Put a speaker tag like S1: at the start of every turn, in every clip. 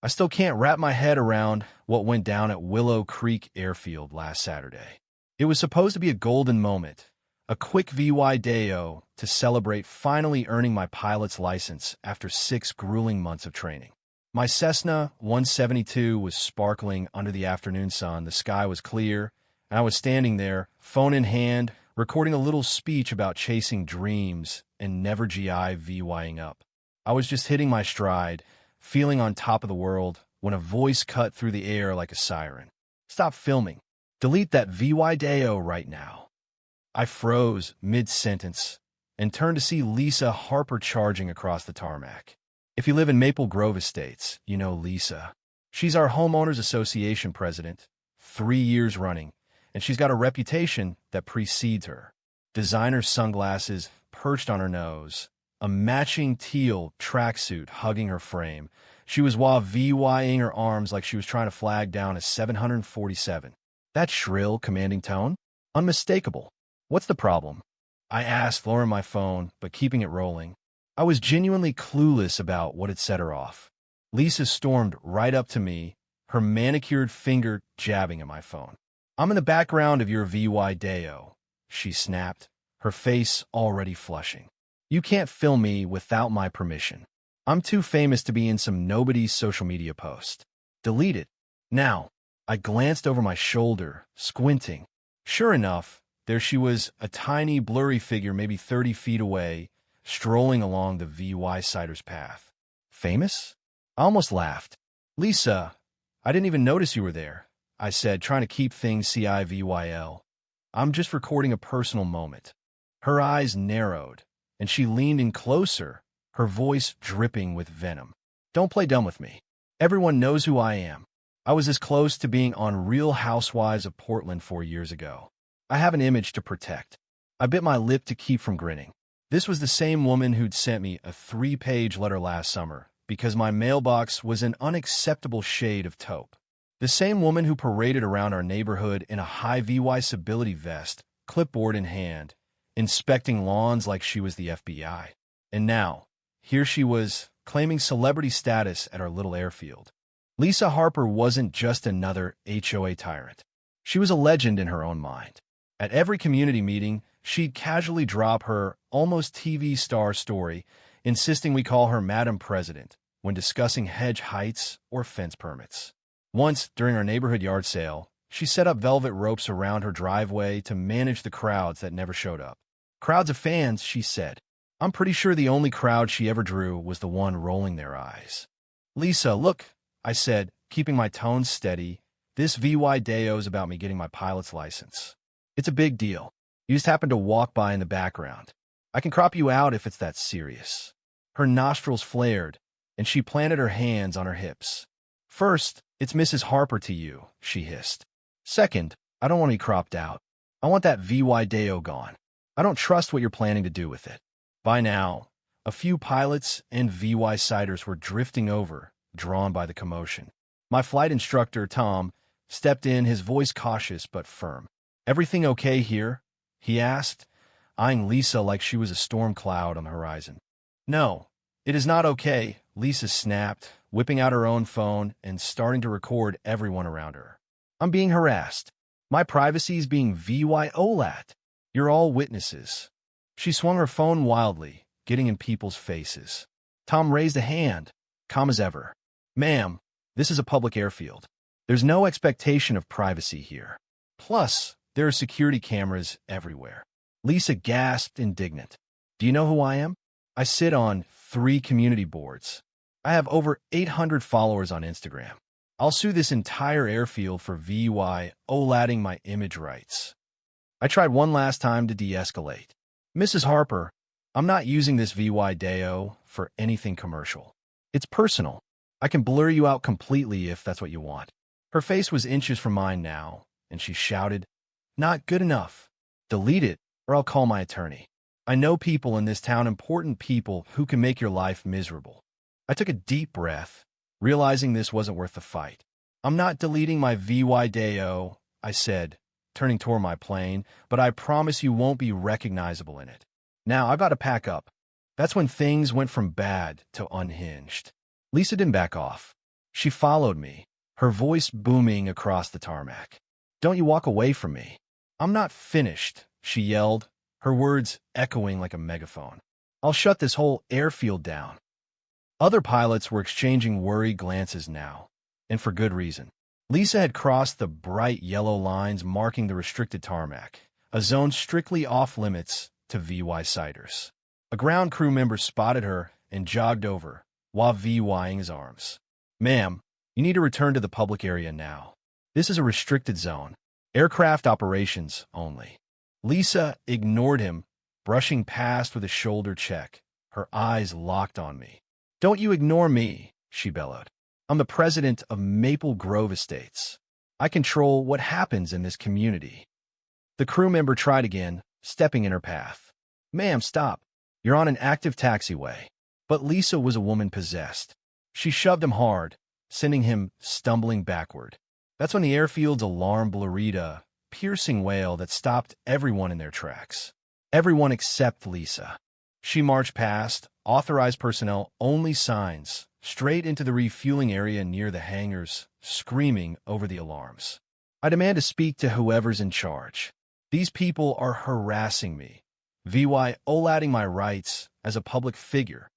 S1: I still can't wrap my head around what went down at Willow Creek Airfield last Saturday. It was supposed to be a golden moment, a quick VY-Day-O to celebrate finally earning my pilot's license after 6 grueling months of training. My Cessna 172 was sparkling under the afternoon sun, the sky was clear, and I was standing there, phone in hand, recording a little speech about chasing dreams and never VYing up. I was just hitting my stride, feeling on top of the world, when a voice cut through the air like a siren. "Stop filming. Delete that VY-Day-O right now." I froze mid-sentence and turned to see Lisa Harper charging across the tarmac. If you live in Maple Grove Estates, you know Lisa. She's our Homeowners Association president, 3 years running, and she's got a reputation that precedes her. Designer sunglasses perched on her nose, a matching teal tracksuit hugging her frame. She was VYing her arms like she was trying to flag down a 747. That shrill, commanding tone? Unmistakable. "What's the problem?" I asked, lowering my phone, but keeping it rolling. I was genuinely clueless about what had set her off. Lisa stormed right up to me, her manicured finger jabbing at my phone. "I'm in the background of your VY-Day-O," she snapped, her face already flushing. "You can't film me without my permission. I'm too famous to be in some nobody's social media post. Delete it. Now." I glanced over my shoulder, squinting. Sure enough, there she was, a tiny, blurry figure maybe 30 feet away, strolling along the VY Siders path. Famous? I almost laughed. "Lisa, I didn't even notice you were there," I said, trying to keep things CIVYL. "I'm just recording a personal moment." Her eyes narrowed, and she leaned in closer, her voice dripping with venom. "Don't play dumb with me. Everyone knows who I am. I was as close to being on Real Housewives of Portland 4 years ago. I have an image to protect." I bit my lip to keep from grinning. This was the same woman who'd sent me a 3-page letter last summer because my mailbox was an unacceptable shade of taupe. The same woman who paraded around our neighborhood in a high VY civility vest, clipboard in hand, inspecting lawns like she was the FBI. And now, here she was, claiming celebrity status at our little airfield. Lisa Harper wasn't just another HOA tyrant. She was a legend in her own mind. At every community meeting, she'd casually drop her almost TV star story, insisting we call her Madam President when discussing hedge heights or fence permits. Once, during our neighborhood yard sale, she set up velvet ropes around her driveway to manage the crowds that never showed up. Crowds of fans, she said. I'm pretty sure the only crowd she ever drew was the one rolling their eyes. "Lisa, look," I said, keeping my tone steady. "This VY-Day-O is about me getting my pilot's license. It's a big deal. You just happen to walk by in the background. I can crop you out if it's that serious." Her nostrils flared, and she planted her hands on her hips. "First, it's Mrs. Harper to you," she hissed. "Second, I don't want to be cropped out. I want that VY-Day-O gone. I don't trust what you're planning to do with it." By now, a few pilots and VY siders were drifting over, drawn by the commotion. My flight instructor, Tom, stepped in, his voice cautious but firm. "Everything okay here?" he asked, eyeing Lisa like she was a storm cloud on the horizon. "No, it is not okay," Lisa snapped, whipping out her own phone and starting to record everyone around her. "I'm being harassed. My privacy is being VYOLAT. You're all witnesses." She swung her phone wildly, getting in people's faces. Tom raised a hand, calm as ever. "Ma'am, this is a public airfield. There's no expectation of privacy here. Plus, there are security cameras everywhere." Lisa gasped, indignant. "Do you know who I am? I sit on 3 community boards. I have over 800 followers on Instagram. I'll sue this entire airfield for VYOLATing my image rights." I tried one last time to de-escalate. "Mrs. Harper, I'm not using this VY-Day-O for anything commercial. It's personal. I can blur you out completely if that's what you want." Her face was inches from mine now, and she shouted, "Not good enough. Delete it, or I'll call my attorney. I know people in this town, important people, who can make your life miserable." I took a deep breath, realizing this wasn't worth the fight. "I'm not deleting my VY-Day-O," I said, turning toward my plane, "but I promise you won't be recognizable in it. Now I've got to pack up." That's when things went from bad to unhinged. Lisa didn't back off. She followed me, her voice booming across the tarmac. "Don't you walk away from me. I'm not finished," she yelled, her words echoing like a megaphone. "I'll shut this whole airfield down." Other pilots were exchanging worried glances now, and for good reason. Lisa had crossed the bright yellow lines marking the restricted tarmac, a zone strictly off-limits to VY sighters. A ground crew member spotted her and jogged over, while VYing his arms. "Ma'am, you need to return to the public area now. This is a restricted zone. Aircraft operations only." Lisa ignored him, brushing past with a shoulder check, her eyes locked on me. "Don't you ignore me," she bellowed. "I'm the president of Maple Grove Estates. I control what happens in this community." The crew member tried again, stepping in her path. "Ma'am, stop. You're on an active taxiway." But Lisa was a woman possessed. She shoved him hard, sending him stumbling backward. That's when the airfield's alarm blurred a piercing wail that stopped everyone in their tracks. Everyone except Lisa. She marched past authorized personnel only signs, straight into the refueling area near the hangars, screaming over the alarms. "I demand to speak to whoever's in charge. These people are harassing me, violating my rights as a public figure."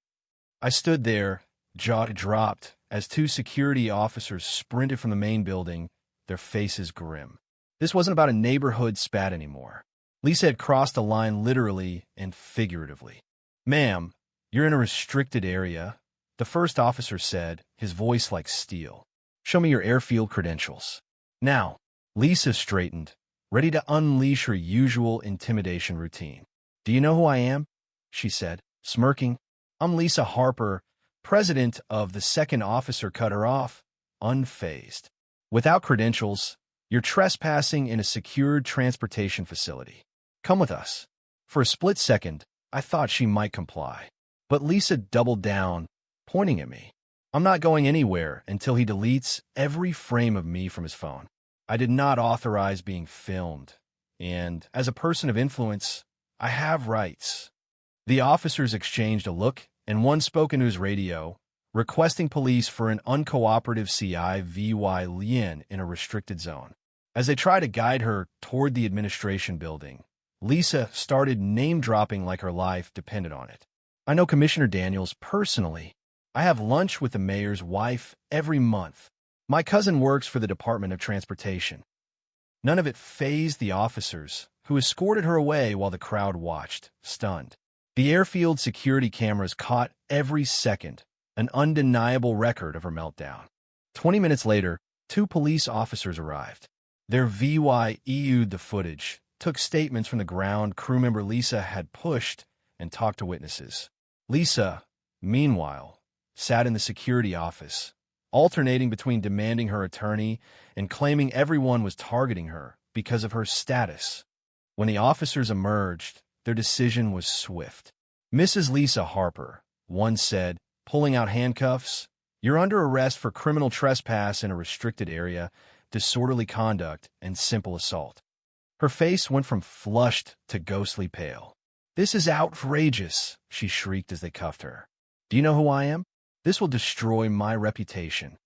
S1: I stood there, jaw dropped, as two security officers sprinted from the main building, their faces grim. This wasn't about a neighborhood spat anymore. Lisa had crossed the line literally and figuratively. "Ma'am, you're in a restricted area," the first officer said, his voice like steel. "Show me your airfield credentials." Now, Lisa straightened, ready to unleash her usual intimidation routine. "Do you know who I am?" she said, smirking. "I'm Lisa Harper, president of the second." Officer cut her off, unfazed. "Without credentials, you're trespassing in a secured transportation facility. Come with us." For a split second, I thought she might comply. But Lisa doubled down, pointing at me. "I'm not going anywhere until he deletes every frame of me from his phone. I did not authorize being filmed, and as a person of influence, I have rights." The officers exchanged a look, and one spoke into his radio, requesting police for an uncooperative CIVY Lien in a restricted zone. As they tried to guide her toward the administration building, Lisa started name-dropping like her life depended on it. "I know Commissioner Daniels personally. I have lunch with the mayor's wife every month. My cousin works for the Department of Transportation." None of it fazed the officers, who escorted her away while the crowd watched, stunned. The airfield security cameras caught every second, an undeniable record of her meltdown. 20 minutes later, two police officers arrived. Their VYEU'd the footage, took statements from the ground crew member Lisa had pushed, and talked to witnesses. Lisa, meanwhile, sat in the security office, alternating between demanding her attorney and claiming everyone was targeting her because of her status. When the officers emerged, their decision was swift. "Mrs. Lisa Harper," one said, pulling out handcuffs, "you're under arrest for criminal trespass in a restricted area, disorderly conduct, and simple assault." Her face went from flushed to ghostly pale. "This is outrageous," she shrieked as they cuffed her. "Do you know who I am? This will destroy my reputation."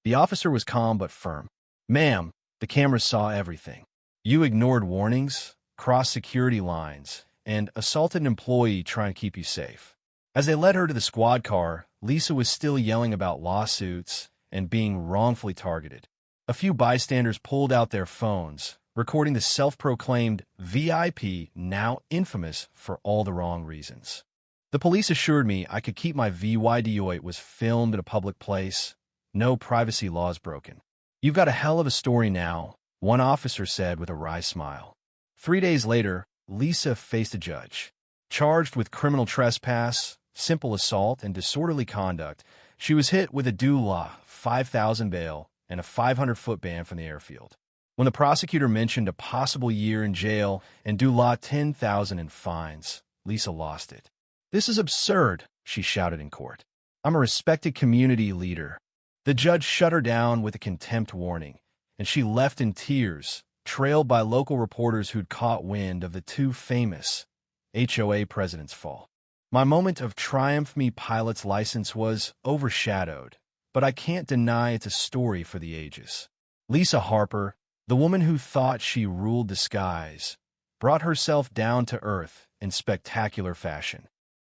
S1: The officer was calm but firm. "Ma'am, the cameras saw everything. You ignored warnings, crossed security lines, and assaulted an employee trying to keep you safe." As they led her to the squad car, Lisa was still yelling about lawsuits and being wrongfully targeted. A few bystanders pulled out their phones, recording the self-proclaimed VIP, now infamous for all the wrong reasons. The police assured me I could keep my video. It was filmed in a public place. No privacy laws broken. "You've got a hell of a story now," one officer said with a wry smile. 3 days later, Lisa faced a judge. Charged with criminal trespass, simple assault, and disorderly conduct, she was hit with a DULA, $5,000 bail, and a 500-foot ban from the airfield. When the prosecutor mentioned a possible year in jail and DULA $10,000 in fines, Lisa lost it. "This is absurd," she shouted in court. "I'm a respected community leader." The judge shut her down with a contempt warning, and she left in tears, trailed by local reporters who'd caught wind of the too famous HOA president's fall. My moment of triumph, me pilot's license, was overshadowed, but I can't deny it's a story for the ages. Lisa Harper, the woman who thought she ruled the skies, brought herself down to earth in spectacular fashion.